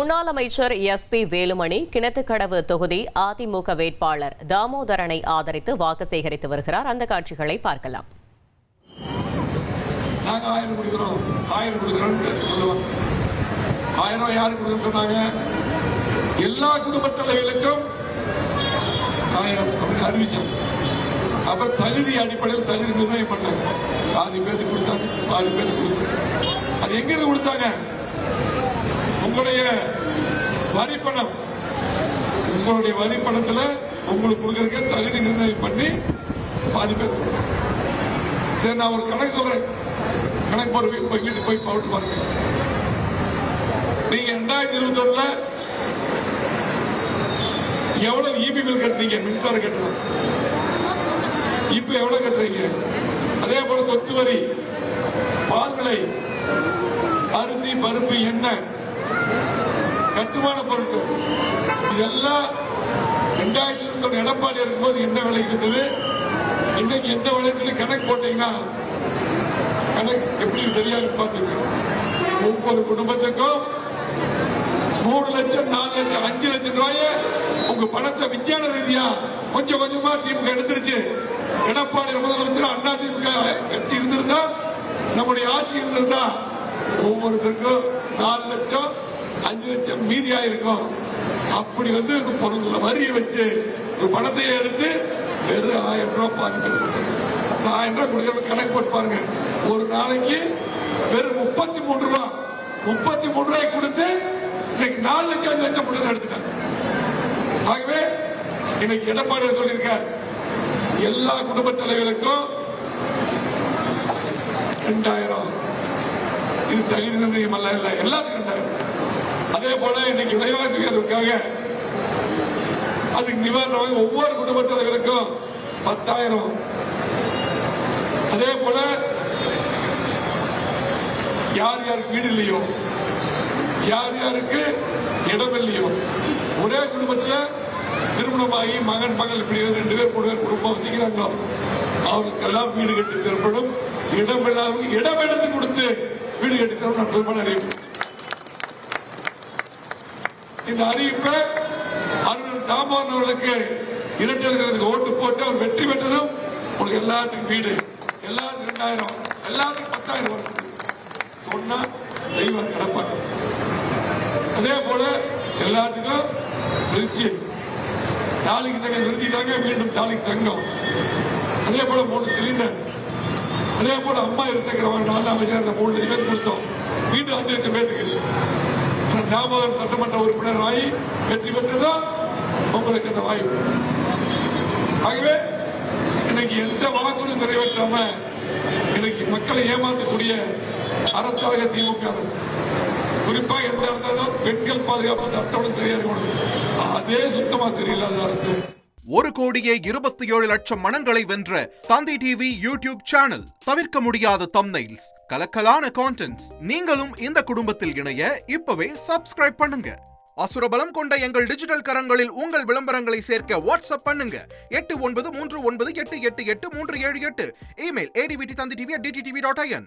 முன்னாள் அமைச்சர் SP வேலுமணி கிணத்துக்கடவு தொகுதி அதிமுக வேட்பாளர் தாமோதரனை ஆதரித்து வாக்கு சேகரித்து வருகிறார். அந்த காட்சிகளை பார்க்கலாம். எல்லா குடும்ப தலைவர்களுக்கும் 1000 அறிவிச்சோம். அப்ப தகுதி அடிப்படையில் தகுதி நிர்ணயம் பண்ணாங்க. 10 பேருக்கு கொடுத்தாங்க, 10 பேருக்கு கொடுத்தாங்க. அது எங்க இருந்து கொடுத்தாங்க? உங்களுடைய வரிப்பணம், உங்களுடைய வரிப்பணத்துல உங்களுக்கு கொடுக்கறதுக்கு தகுதி நிர்ணயம் பண்ணி 10 பேர். சரி, நான் ஒரு கணக்கு சொல்றேன். கணக்கு போற வீட்டுக்கு போய் போட்டு பாருங்க. நீங்க 2021 எவ்வளவு இபி பில் கட்டுறீங்க? மின்சாரம் கட்டணும். இப்ப எவ்வளவு கட்டுறீங்க? அதே போல சொத்து வரி, பால் விலை, அரிசி, பருப்பு, எண்ணெய், கட்டுமான பொருட்கள், இதெல்லாம் 2021 எடப்பாடி இருக்கும்போது என்ன விலை இருந்தது, இன்னைக்கு எந்த விலைக்கு கணக்கு போட்டீங்கன்னா கணக்கு எப்படி சரியாக பார்த்துருக்கோம். ஒவ்வொரு குடும்பத்துக்கும் 3 லட்சம், 4 லட்சம், 5 லட்சம் ரூபாய உங்க பணத்தை விஞ்ஞான ரீதியா கொஞ்சம் கொஞ்சமா திமுக எடுத்துருச்சு. எடப்பாடி முதலமைச்சர் அண்ணா திமுக கட்சி இருந்திருந்தா, நம்முடைய ஆட்சி இருந்திருந்தா ஒவ்வொருத்தருக்கும் 4 லட்சம், 5 லட்சம் மீதியா இருக்கும். அப்படி பொருள் வரியை வச்சு பணத்தை எடுத்து வெறும் 1000 ரூபாய் பாருங்க. 1000 ரூபாய் கொடுக்க கணக்கு போட்டு பாருங்க. ஒரு நாளைக்கு வெறும் 33 ரூபாய், 33 ரூபாய் கொடுத்து இன்னைக்கு 4 லட்சம், 5 லட்சம் கொடுத்து எடுத்துட்டாங்க. ஆகவே இன்னைக்கு எடப்பாடி சொல்லியிருக்கார், எல்லா குடும்ப தலைவர்களுக்கும் 2000. இது தகுதி நிர்ணயம் அல்ல, இல்ல எல்லாத்துக்கும் 2000. அதே போல இன்னைக்கு விலைவாசி உயர்வுக்காக அதுக்கு நிவாரணமாக ஒவ்வொரு குடும்ப தலைவருக்கும் 10,000. அதே போல யார் யாருக்கு வீடு இல்லையோ, யார் யாருக்கு இடம் இல்லையோ, ஒரே குடும்பத்தில் திருமணமாகி மகன் மகள் இப்படி 2 பேர் 3 பேர் குடும்பம் வச்சுக்கிறாங்களோ அவர்களுக்கெல்லாம் வீடு கட்டி தரப்படும். இடம் இல்லாமல் இடம் எடுத்து கொடுத்து வீடு கட்டி தரப்படும் அறிவிப்பு. இந்த அறிவிப்பை அருண் தாமோதரன் அவர்களுக்கு இரட்டை ஓட்டு போட்டு அவர் வெற்றி பெற்றதும் உங்களுக்கு எல்லாத்துக்கும் வீடு, எல்லாத்துக்கும் 2000, எல்லாத்துக்கும் 10,000 வருஷம் சொன்னா செய்வார் எடப்பாடி. அதே போல எல்லாத்துக்கும் திருச்சி தாலிக்கு தங்க நிறுத்திட்டாங்க, மீண்டும் தாலிக்கு தங்கம். அதே போல 3 சிலிண்டர். அதே போல அம்மா இருசக்கர வாகனம் அமைச்சர் அந்த 3 லட்சம் பேர் கொடுத்தோம். மீண்டும் 5 லட்சம் பேருக்கு தாமோதரன் சட்டமன்ற உறுப்பினர் ஆகி வெற்றி பெற்றதும் உங்களுக்கு அந்த வாய்ப்பு. ஆகவே இன்னைக்கு எந்த வாக்குறுதியும் நிறைவேற்றாம இன்னைக்கு மக்களை ஏமாற்றக்கூடிய அரசாக திமுக. குறிப்பா எந்த இருந்தாலும் பெண்கள் பாதுகாப்பு அட்டவணை சரியா இருக்கணும். அதே சுத்தமா தெரியல அரசு. 1,27,00,000 மனங்களை வென்ற தந்தி டிவி யூடியூப் சேனல். தவிர்க்க முடியாத தம்ப்நெயில்ஸ், கலக்கலான கான்டென்ட்ஸ். நீங்களும் இந்த குடும்பத்தில் இணைய இப்பவே சப்ஸ்கிரைப் பண்ணுங்க. அசுரபலம் கொண்ட எங்கள் டிஜிட்டல் கரங்களில் உங்கள் விளம்பரங்களை சேர்க்க வாட்ஸ்அப் பண்ணுங்க. 893988883778. Email advtthanditv@dttv.in.